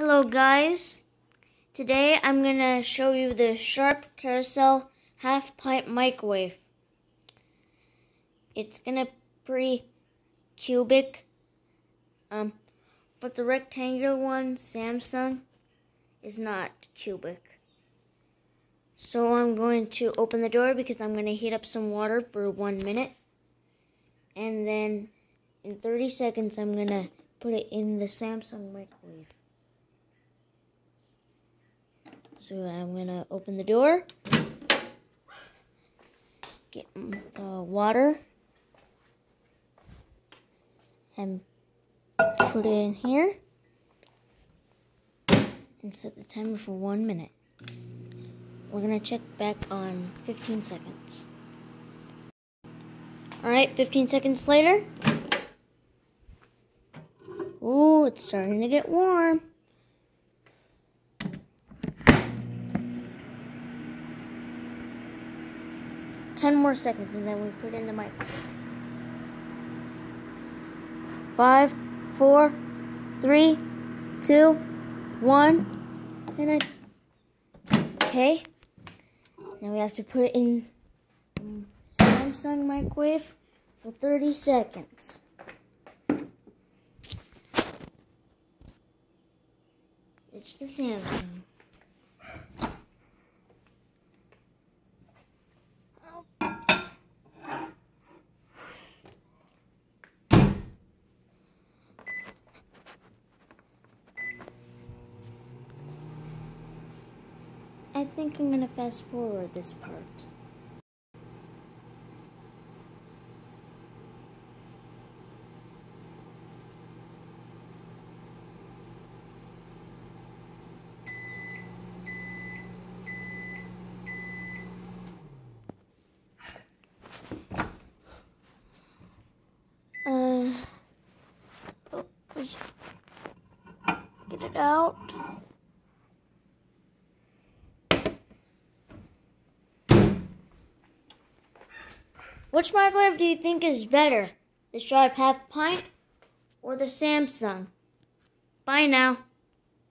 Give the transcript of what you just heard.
Hello guys, today I'm going to show you the Sharp Carousel half-pipe microwave. It's going to be cubic, but the rectangular one, Samsung, is not cubic. So I'm going to open the door because I'm going to heat up some water for 1 minute. And then in 30 seconds I'm going to put it in the Samsung microwave. So I'm going to open the door, get the water, and put it in here, and set the timer for 1 minute. We're going to check back on 15 seconds. Alright, 15 seconds later. Ooh, it's starting to get warm. Ten more seconds and then we put it in the microwave. 5, 4, 3, 2, 1, and okay. Now we have to put it in the Samsung microwave for 30 seconds. It's the Samsung. I think I'm going to fast forward this part. Get it out. Which microwave do you think is better? The Sharp half pint or the Samsung? Bye now.